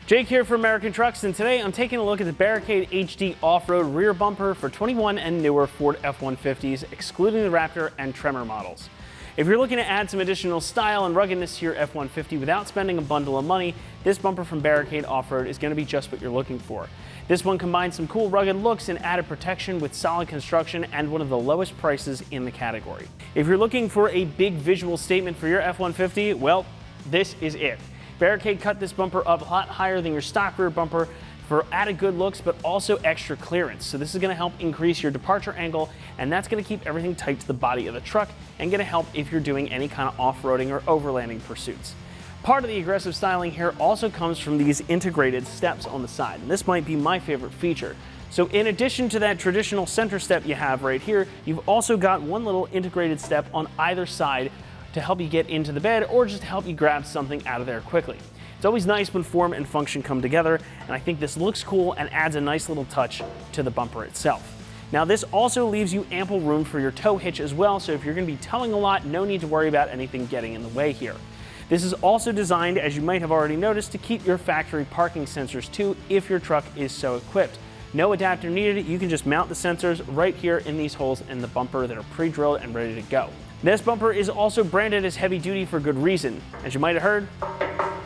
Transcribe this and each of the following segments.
Jake here for American Trucks, and today I'm taking a look at the Barricade HD off-road rear bumper for 21 and newer Ford F-150s, excluding the Raptor and Tremor models. If you're looking to add some additional style and ruggedness to your F-150 without spending a bundle of money, this bumper from Barricade Off-Road is going to be just what you're looking for. This one combines some cool rugged looks and added protection with solid construction and one of the lowest prices in the category. If you're looking for a big visual statement for your F-150, well, this is it. Barricade cut this bumper up a lot higher than your stock rear bumper for added good looks, but also extra clearance. So this is going to help increase your departure angle, and that's going to keep everything tight to the body of the truck and going to help if you're doing any kind of off-roading or overlanding pursuits. Part of the aggressive styling here also comes from these integrated steps on the side, and this might be my favorite feature. So in addition to that traditional center step you have right here, you've also got one little integrated step on either side to help you get into the bed or just to help you grab something out of there quickly. It's always nice when form and function come together, and I think this looks cool and adds a nice little touch to the bumper itself. Now this also leaves you ample room for your tow hitch as well, so if you're going to be towing a lot, no need to worry about anything getting in the way here. This is also designed, as you might have already noticed, to keep your factory parking sensors too if your truck is so equipped. No adapter needed, you can just mount the sensors right here in these holes in the bumper that are pre-drilled and ready to go. This bumper is also branded as heavy duty for good reason. As you might have heard,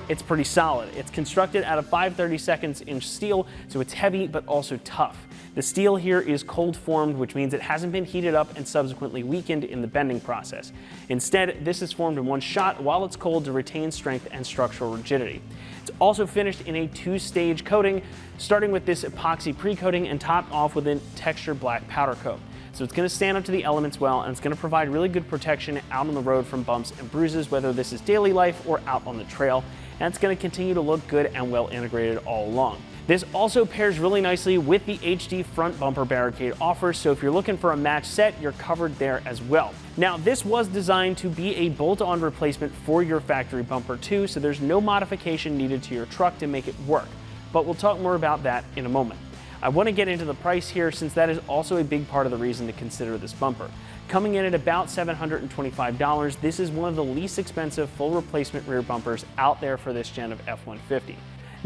it's pretty solid. It's constructed out of 5/32 inch steel, so it's heavy but also tough. The steel here is cold formed, which means it hasn't been heated up and subsequently weakened in the bending process. Instead, this is formed in one shot while it's cold to retain strength and structural rigidity. It's also finished in a two-stage coating, starting with this epoxy pre-coating and topped off with a textured black powder coat. So it's going to stand up to the elements well, and it's going to provide really good protection out on the road from bumps and bruises, whether this is daily life or out on the trail. And it's going to continue to look good and well integrated all along. This also pairs really nicely with the HD front bumper Barricade offers, so if you're looking for a match set, you're covered there as well. Now, this was designed to be a bolt-on replacement for your factory bumper too, so there's no modification needed to your truck to make it work. But we'll talk more about that in a moment. I want to get into the price here, since that is also a big part of the reason to consider this bumper. Coming in at about $725, this is one of the least expensive full replacement rear bumpers out there for this gen of F-150.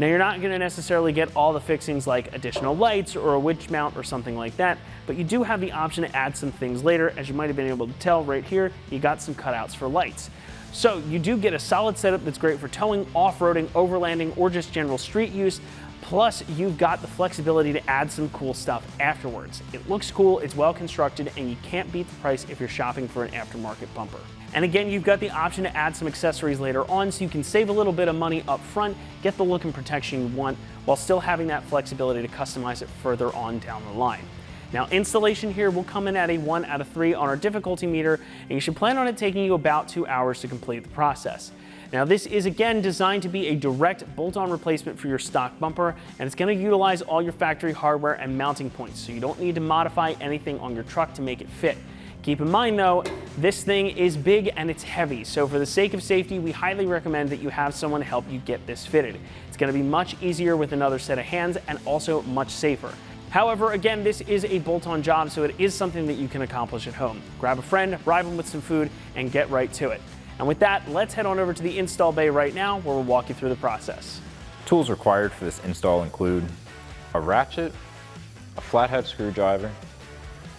Now, you're not going to necessarily get all the fixings like additional lights or a winch mount or something like that, but you do have the option to add some things later. As you might have been able to tell right here, you got some cutouts for lights. So you do get a solid setup that's great for towing, off-roading, overlanding, or just general street use. Plus, you've got the flexibility to add some cool stuff afterwards. It looks cool, it's well constructed, and you can't beat the price if you're shopping for an aftermarket bumper. And again, you've got the option to add some accessories later on, so you can save a little bit of money up front, get the look and protection you want, while still having that flexibility to customize it further on down the line. Now, installation here will come in at a 1 out of 3 on our difficulty meter, and you should plan on it taking you about 2 hours to complete the process. Now, this is again designed to be a direct bolt-on replacement for your stock bumper, and it's going to utilize all your factory hardware and mounting points, so you don't need to modify anything on your truck to make it fit. Keep in mind though, this thing is big and it's heavy, so for the sake of safety, we highly recommend that you have someone help you get this fitted. It's going to be much easier with another set of hands and also much safer. However, again, this is a bolt-on job, so it is something that you can accomplish at home. Grab a friend, bribe them with some food, and get right to it. And with that, let's head on over to the install bay right now, where we'll walk you through the process. Tools required for this install include a ratchet, a flathead screwdriver,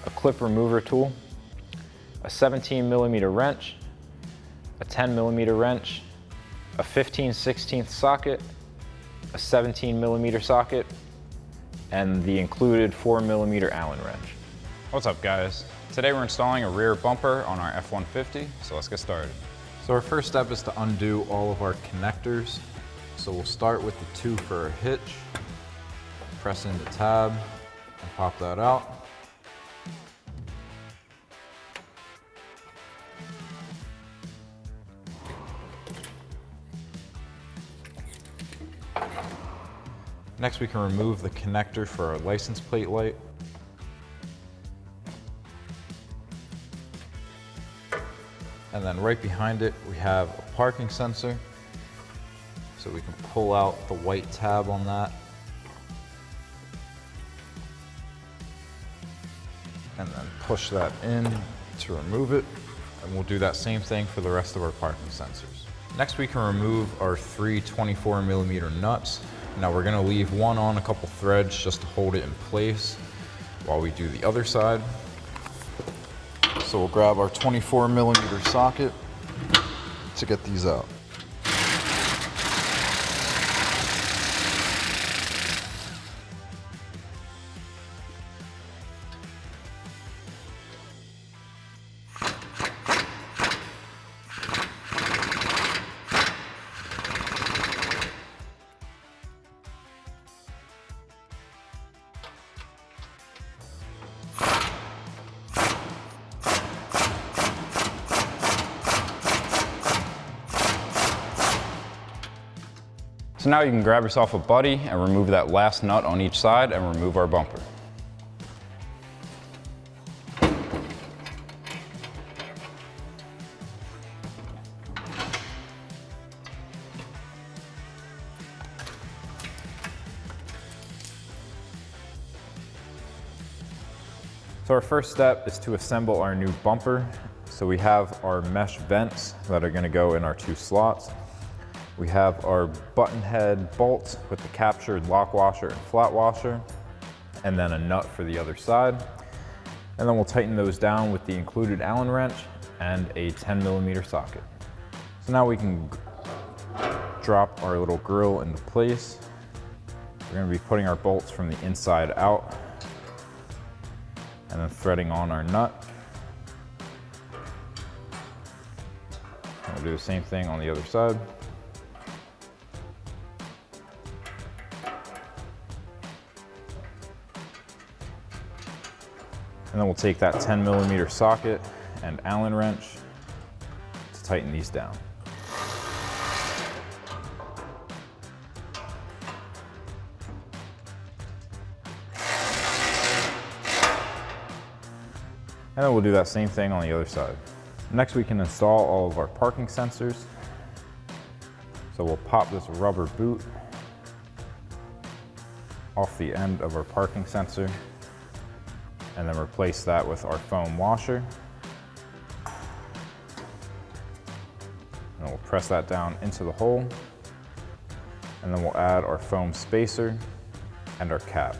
a clip remover tool, a 17mm wrench, a 10mm wrench, a 15/16 socket, a 17mm socket, and the included 4mm Allen wrench. What's up, guys? Today we're installing a rear bumper on our F-150, so let's get started. So our first step is to undo all of our connectors. So we'll start with the 2 for our hitch, press in the tab, and pop that out. Next, we can remove the connector for our license plate light. And then right behind it, we have a parking sensor. So we can pull out the white tab on that. And then push that in to remove it. And we'll do that same thing for the rest of our parking sensors. Next, we can remove our 3 24mm nuts Now we're gonna leave one on a couple threads just to hold it in place while we do the other side. So we'll grab our 24mm socket to get these out. So now you can grab yourself a buddy and remove that last nut on each side and remove our bumper. So our first step is to assemble our new bumper. So we have our mesh vents that are gonna go in our 2 slots. We have our button head bolts with the captured lock washer and flat washer, and then a nut for the other side. And then we'll tighten those down with the included Allen wrench and a 10mm socket. So now we can drop our little grill into place. We're gonna be putting our bolts from the inside out and then threading on our nut. And we'll do the same thing on the other side. And then we'll take that 10mm socket and Allen wrench to tighten these down. And then we'll do that same thing on the other side. Next, we can install all of our parking sensors. So we'll pop this rubber boot off the end of our parking sensor and then replace that with our foam washer. And we'll press that down into the hole, and then we'll add our foam spacer and our cap.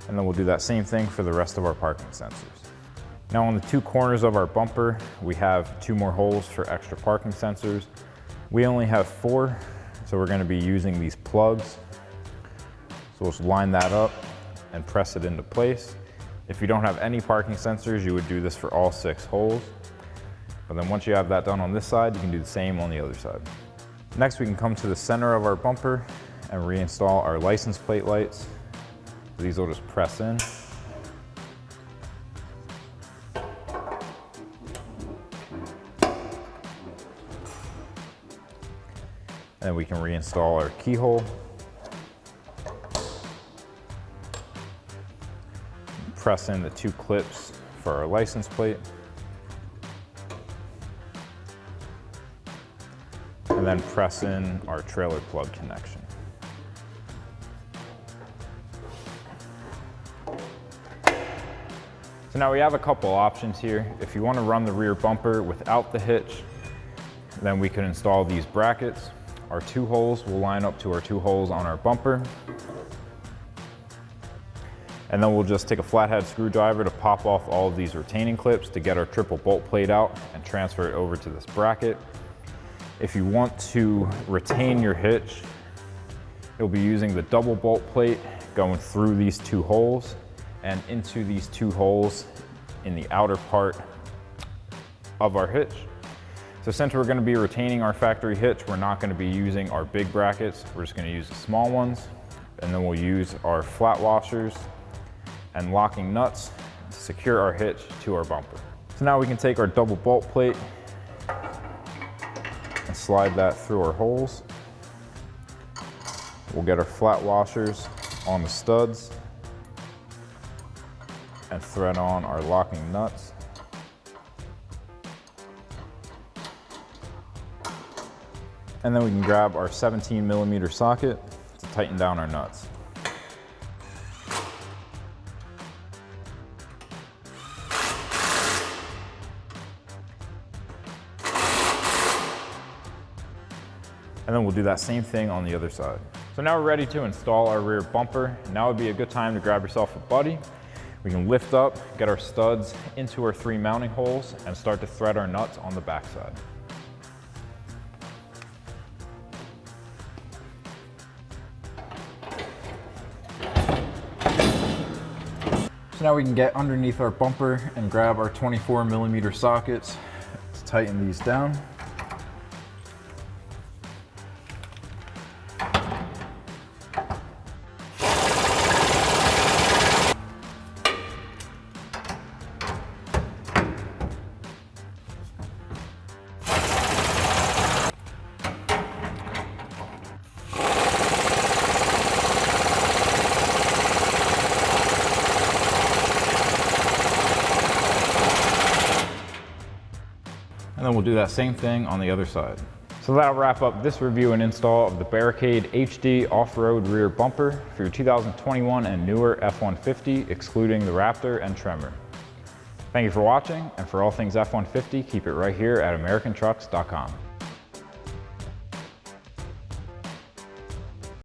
And then we'll do that same thing for the rest of our parking sensors. Now on the 2 corners of our bumper, we have 2 more holes for extra parking sensors. We only have 4, so we're gonna be using these plugs. So we'll just line that up and press it into place. If you don't have any parking sensors, you would do this for all 6 holes. But then once you have that done on this side, you can do the same on the other side. Next, we can come to the center of our bumper and reinstall our license plate lights. These will just press in. And then we can reinstall our keyhole. Press in the 2 clips for our license plate. And then press in our trailer plug connection. So now we have a couple options here. If you want to run the rear bumper without the hitch, then we can install these brackets. Our 2 holes will line up to our 2 holes on our bumper. And then we'll just take a flathead screwdriver to pop off all of these retaining clips to get our triple bolt plate out and transfer it over to this bracket. If you want to retain your hitch, you'll be using the double bolt plate going through these 2 holes and into these 2 holes in the outer part of our hitch. So since we're gonna be retaining our factory hitch, we're not gonna be using our big brackets. We're just gonna use the small ones. And then we'll use our flat washers and locking nuts to secure our hitch to our bumper. So now we can take our double bolt plate and slide that through our holes. We'll get our flat washers on the studs and thread on our locking nuts. And then we can grab our 17mm socket to tighten down our nuts. And then we'll do that same thing on the other side. So now we're ready to install our rear bumper. Now would be a good time to grab yourself a buddy. We can lift up, get our studs into our 3 mounting holes, and start to thread our nuts on the backside. So now we can get underneath our bumper and grab our 24mm sockets. Let's tighten these down. And then we'll do that same thing on the other side. So that'll wrap up this review and install of the Barricade HD off-road rear bumper for your 2021 and newer F-150, excluding the Raptor and Tremor. Thank you for watching, and for all things F-150, keep it right here at AmericanTrucks.com.